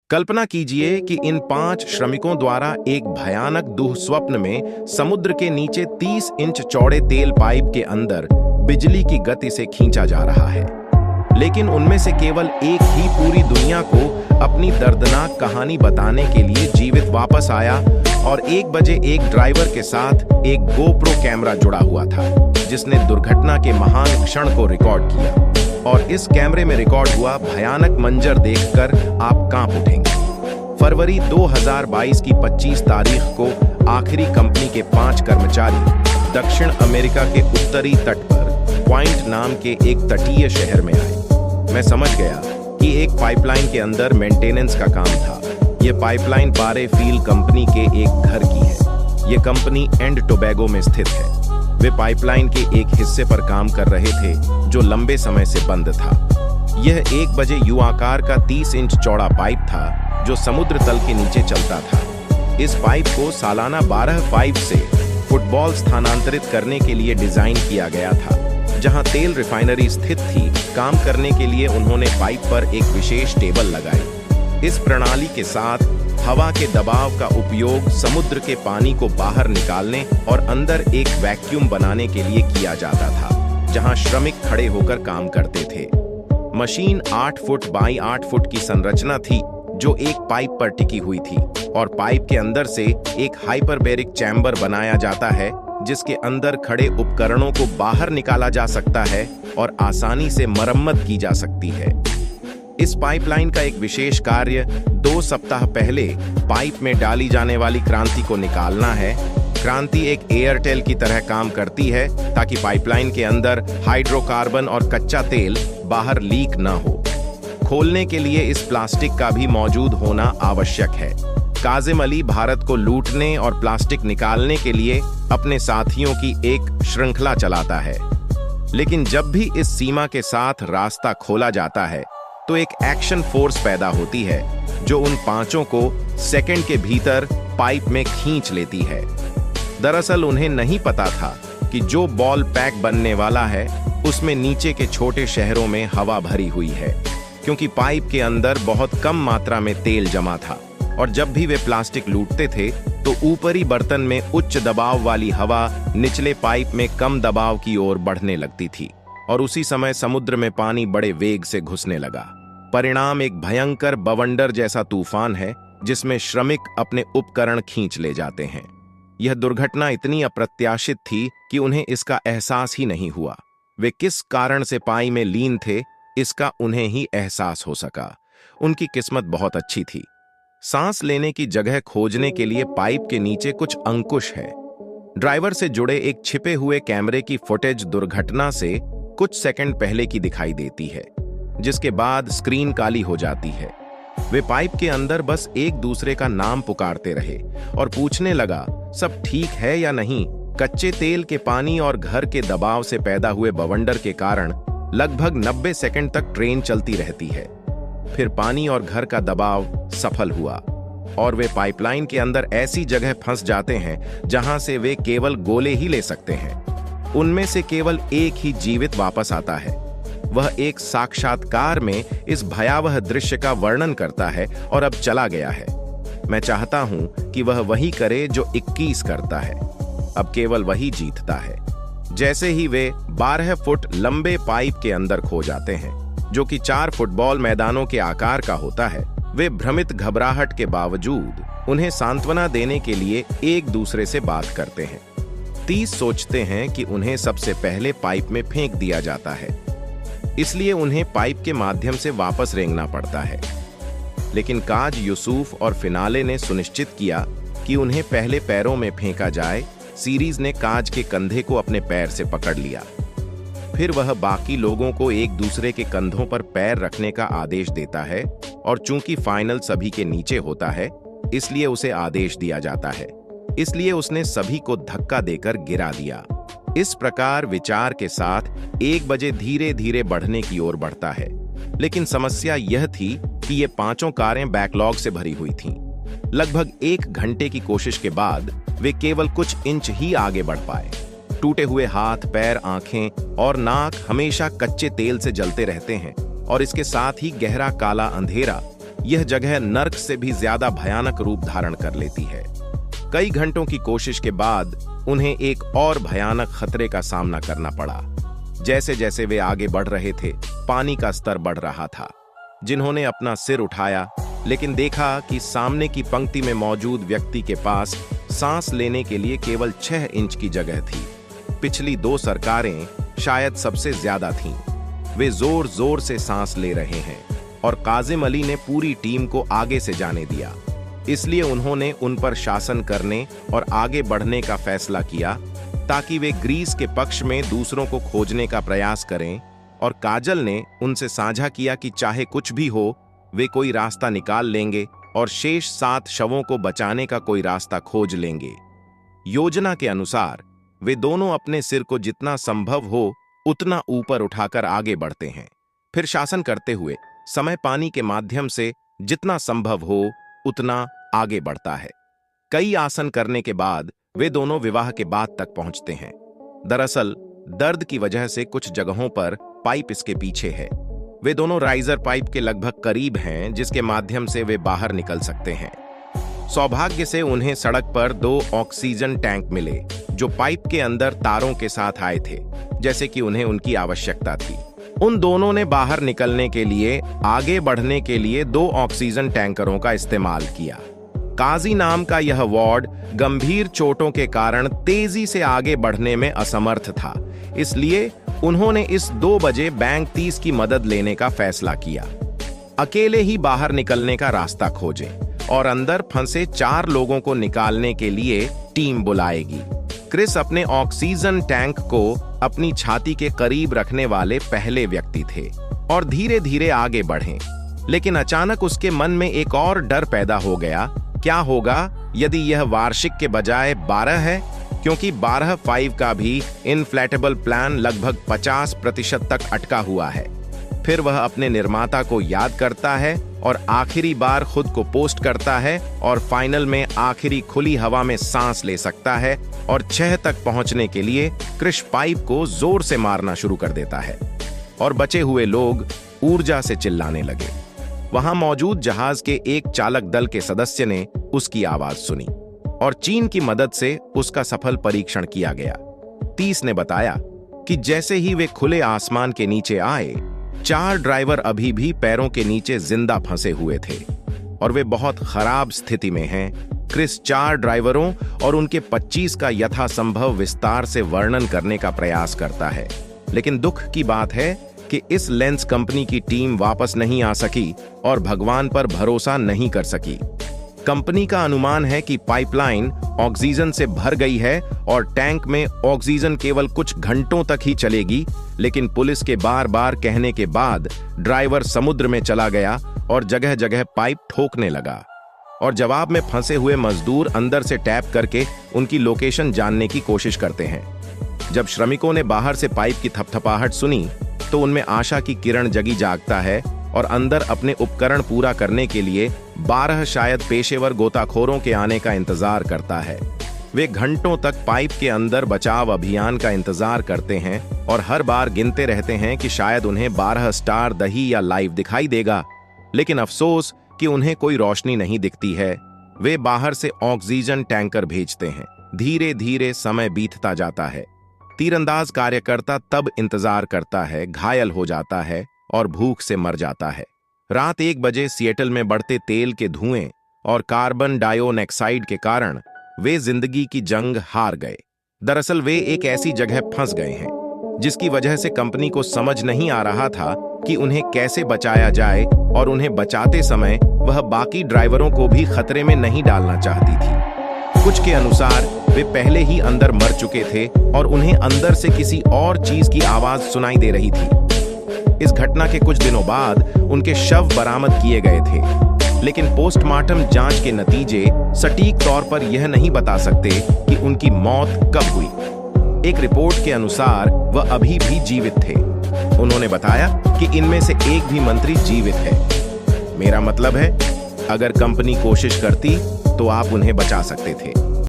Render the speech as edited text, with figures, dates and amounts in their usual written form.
कल्पना कीजिए कि इन 5 श्रमिकों द्वारा एक भयानक दुःस्वप्न में समुद्र के नीचे 30 इंच चौड़े तेल पाइप के अंदर बिजली की गति से खींचा जा रहा है। लेकिन उनमें से केवल एक ही पूरी दुनिया को अपनी दर्दनाक कहानी बताने के लिए जीवित वापस आया और 1 बजे एक ड्राइवर के साथ एक गोप्रो कैमरा जुड़ा हुआ था, जिसने दुर्घटना के महान क्षण को रिकॉर्ड किया। और इस कैमरे में रिकॉर्ड हुआ भयानक मंजर देखकर आप कांप उठेंगे। फरवरी 2022 की 25 तारीख को आखिरी कंपनी के 5 कर्मचारी दक्षिण अमेरिका के उत्तरी तट पर पॉइंट नाम के एक तटीय शहर में आए। मैं समझ गया कि एक पाइपलाइन के अंदर मेंटेनेंस का काम था। यह पाइपलाइन बारे फील कंपनी के एक घर की है। यह कंपनी एंड टोबैगो में स्थित है। वे पाइपलाइन के एक हिस्से पर काम कर रहे थे जो लंबे समय से बंद था। यह 1 बजे यू आकार का 30 इंच चौड़ा पाइप था जो समुद्र तल के नीचे चलता था। इस पाइप को सालाना 12 पाइप से फुटबॉल स्थानांतरित करने के लिए डिजाइन किया गया था। जहां तेल रिफाइनरी स्थित थी, काम करने के लिए उन्होंने पाइप पर एक विशेष टेबल लगाई। इस प्रणाली के साथ हवा के दबाव का उपयोग समुद्र के पानी को बाहर निकालने और अंदर एक वैक्यूम बनाने के लिए किया जाता था, जहां श्रमिक खड़े होकर काम करते थे। मशीन 8 फुट बाई 8 फुट की संरचना थी जो एक पाइप पर टिकी हुई थी, और पाइप के अंदर से एक हाइपरबैरिक चैम्बर बनाया जाता है जिसके अंदर खड़े उपकरणों को बाहर निकाला जा सकता है और आसानी से मरम्मत की जा सकती है। इस पाइपलाइन का एक विशेष कार्य 2 सप्ताह पहले पाइप में डाली जाने वाली क्रांति को निकालना है। क्रांति एक एयरटेल की तरह काम करती है ताकि पाइपलाइन के अंदर हाइड्रोकार्बन और कच्चा तेल बाहर लीक न हो। खोलने के लिए इस प्लास्टिक का भी मौजूद होना आवश्यक है। काजिम अली भारत को लूटने और प्लास्टिक निकालने के लिए अपने साथियों की एक श्रृंखला चलाता है। लेकिन जब भी इस सीमा के साथ रास्ता खोला जाता है तो एक एक्शन फोर्स पैदा होती है जो उन 5 को सेकंड के भीतर पाइप में खींच लेती है। दरअसल उन्हें नहीं पता था कि जो बॉल पैक बनने वाला है उसमें नीचे के छोटे शहरों में हवा भरी हुई है, क्योंकि पाइप के अंदर बहुत कम मात्रा में तेल जमा था। और जब भी वे प्लास्टिक लूटते थे तो ऊपरी बर्तन में उच्च दबाव वाली हवा निचले पाइप में कम दबाव की ओर बढ़ने लगती थी, और उसी समय समुद्र में पानी बड़े वेग से घुसने लगा। परिणाम एक भयंकर बवंडर जैसा तूफान है जिसमें श्रमिक अपने उपकरण खींच ले जाते हैं। यह दुर्घटना इतनी अप्रत्याशित थी कि उन्हें इसका एहसास ही नहीं हुआ। वे किस कारण से पानी में लीन थे, इसका उन्हें ही एहसास हो सका। उनकी किस्मत बहुत अच्छी थी। सांस लेने की जगह खोजने के लिए पाइप के नीचे कुछ अंकुश है। ड्राइवर से जुड़े एक छिपे हुए कैमरे की फुटेज दुर्घटना से कुछ सेकंड पहले की दिखाई देती है, जिसके बाद स्क्रीन काली हो जाती है। वे पाइप के अंदर बस एक दूसरे का नाम पुकारते रहे और पूछने लगा, सब ठीक है या नहीं। कच्चे तेल के पानी और घर के दबाव से पैदा हुए बवंडर के कारण लगभग 90 सेकंड तक ट्रेन चलती रहती है। फिर पानी और घर का दबाव सफल हुआ और वे पाइपलाइन के अंदर ऐसी जगह फंस जाते हैं जहां से वे केवल गोले ही ले सकते हैं। उनमें से केवल एक ही जीवित वापस आता है। वह एक साक्षात्कार में इस भयावह दृश्य का वर्णन करता है और अब चला गया है। मैं चाहता हूं कि वह वही करे जो 21 करता है। अब केवल वही जीतता है। जैसे ही वे 12 फुट लंबे पाइप के अंदर खो जाते हैं, जो कि 4 फुटबॉल मैदानों के आकार का होता है, वे भ्रमित घबराहट के बावजूद उन्हें सांत्वना देने के लिए एक दूसरे से बात करते हैं। 30 सोचते हैं कि उन्हें सबसे पहले पाइप में फेंक दिया जाता है, इसलिए उन्हें पाइप के माध्यम से वापस रेंगना पड़ता है। लेकिन काज, यूसुफ और फिनाले ने सुनिश्चित किया कि उन्हें पहले पैरों में फेंका जाए। सीरीज ने काज के कंधे को अपने पैर से पकड़ लिया। फिर वह बाकी लोगों को एक दूसरे के कंधों पर पैर रखने का आदेश देता है, और चूंकि फाइनल सभी के नीचे होता है, इसलिए उसे आदेश दिया जाता है। इसलिए उसने सभी को धक्का देकर गिरा दिया। इस प्रकार विचार के साथ 1 बजे धीरे धीरे बढ़ने की ओर बढ़ता है। लेकिन समस्या यह थी कि ये 5 कारें बैकलॉग से भरी हुई थीं। लगभग 1 घंटे की कोशिश के बाद वे केवल कुछ इंच ही आगे बढ़ पाए। टूटे हुए हाथ, पैर, आंखें और नाक हमेशा कच्चे तेल से जलते रहते हैं, और इसके साथ ही गहरा काला अंधेरा यह जगह नर्क से भी ज्यादा भयानक रूप धारण कर लेती है। कई घंटों की कोशिश के बाद उन्हें एक और भयानक खतरे का सामना करना पड़ा। जैसे जैसे वे आगे बढ़ रहे थे, पानी का स्तर बढ़ रहा था। जिन्होंने अपना सिर उठाया, लेकिन देखा कि सामने की पंक्ति में मौजूद व्यक्ति के पास सांस लेने के लिए केवल 6 इंच की जगह थी। पिछली 2 सरकारें शायद सबसे ज्यादा थीं। वे जोर जोर से सांस ले रहे हैं और काजिम अली ने पूरी टीम को आगे से जाने दिया। इसलिए उन्होंने उन पर शासन करने और आगे बढ़ने का फैसला किया ताकि वे ग्रीस के पक्ष में दूसरों को खोजने का प्रयास करें, और काजल ने उनसे साझा किया कि चाहे कुछ भी हो, वे कोई रास्ता निकाल लेंगे और शेष 7 शवों को बचाने का कोई रास्ता खोज लेंगे। योजना के अनुसार वे दोनों अपने सिर को जितना संभव हो उतना ऊपर उठाकर आगे बढ़ते हैं, फिर शासन करते हुए समय पानी के माध्यम से जितना संभव हो उतना आगे बढ़ता है। कई आसन करने के बाद वे दोनों विवाह के बाद तक पहुंचते हैं। दरअसल दर्द की वजह से कुछ जगहों पर पाइप इसके पीछे है। वे दोनों राइजर पाइप के लगभग करीब हैं, जिसके माध्यम से वे बाहर निकल सकते हैं। सौभाग्य से उन्हें सड़क पर 2 ऑक्सीजन टैंक मिले, जो पाइप के अंदर तारों के साथ आए थे, जैसे कि उन्हें उनकी आवश्यकता थी। उन दोनों ने बाहर निकलने के लिए आगे बढ़ने के लिए 2 ऑक्सीजन टैंकरों का इस्तेमाल किया। काजी नाम का यह वार्ड गंभीर चोटों के कारण तेजी से आगे बढ़ने में असमर्थ था, इसलिए उन्होंने इस 2 बजे बैंक 30 की मदद लेने का फैसला किया। अकेले ही बाहर निकलने का रास्ता खोजें और अंदर फंसे 4 लोगों को निकालने के लिए टीम बुलाएगी। क्रिस अपने ऑक्सीजन टैंक को अपनी छाती के करीब रखने वाले पहले व्यक्ति थे और धीरे धीरे आगे बढ़े। लेकिन अचानक उसके मन में एक और डर पैदा हो गया। क्या होगा यदि यह वार्षिक के बजाय 12 है, क्योंकि 12-5 का भी इनफ्लेटेबल प्लान लगभग 50% तक अटका हुआ है। फिर वह अपने निर्माता को याद करता है और आखिरी बार खुद को पोस्ट करता है और फाइनल में आखिरी खुली हवा में सांस ले सकता है और 6 तक पहुंचने के लिए क्रिश पाइप को जोर से मारना शुरू कर देता है और बचे हुए लोग ऊर्जा से चिल्लाने लगे। वहां मौजूद जहाज के एक चालक दल के सदस्य ने उसकी आवाज सुनी और चीन की मदद से उसका सफल परीक्षण किया गया। 30 ने बताया कि जैसे ही वे खुले आसमान के नीचे आए, 4 ड्राइवर अभी भी पैरों के नीचे जिंदा फंसे हुए थे और वे बहुत खराब स्थिति में हैं। क्रिस 4 ड्राइवरों और उनके 25 का यथासंभव विस्तार से वर्णन करने का प्रयास करता है, लेकिन दुख की बात है कि इस लेंस कंपनी की टीम वापस नहीं आ सकी और भगवान पर भरोसा नहीं कर सकी। कंपनी का अनुमान है कि पाइपलाइन ऑक्सीजन से भर गई है और टैंक में ऑक्सीजन केवल कुछ घंटों तक ही चलेगी, लेकिन पुलिस के बार बार कहने के बाद ड्राइवर समुद्र में चला गया और जगह जगह पाइप ठोकने लगा और जवाब में फंसे हुए मजदूर अंदर से टैप करके उनकी लोकेशन जानने की कोशिश करते हैं। जब श्रमिकों ने बाहर से पाइप की थपथपाहट सुनी तो उनमें आशा की किरण जगी जागता है और अंदर अपने उपकरण पूरा करने के लिए 12 शायद पेशेवर गोताखोरों के आने का इंतजार करता है। वे घंटों तक पाइप के अंदर बचाव अभियान का इंतजार करते हैं और हर बार गिनते रहते हैं कि शायद उन्हें 12 स्टार दही या लाइव दिखाई देगा, लेकिन अफसोस कि उन्हें कोई रोशनी नहीं दिखती है। वे बाहर से ऑक्सीजन टैंकर भेजते हैं। धीरे धीरे समय बीतता जाता है। तीरंदाज कार्यकर्ता तब इंतजार करता है, घायल हो जाता है और भूख से मर जाता है। रात 1 बजे सिएटल में बढ़ते तेल के धुएं और कार्बन डाइऑक्साइड के कारण वे जिंदगी की जंग हार गए। दरअसल वे एक ऐसी जगह फंस गए हैं जिसकी वजह से कंपनी को समझ नहीं आ रहा था कि उन्हें कैसे बचाया जाए, और उन्हें बचाते समय वह बाकी ड्राइवरों को भी खतरे में नहीं डालना चाहती थी। कुछ के अनुसार वे पहले ही अंदर मर चुके थे और उन्हें अंदर से किसी और चीज की आवाज सुनाई दे रही थी। इस घटना के कुछ दिनों बाद उनके शव बरामद किए गए थे, लेकिन पोस्टमार्टम जांच के नतीजे सटीक तौर पर यह नहीं बता सकते कि उनकी मौत कब हुई। एक रिपोर्ट के अनुसार वह अभी भी जीवित थे। उन्होंने बताया कि इनमें से एक भी मंत्री जीवित है। मेरा मतलब है, अगर कंपनी कोशिश करती तो आप उन्हें बचा सकते थे।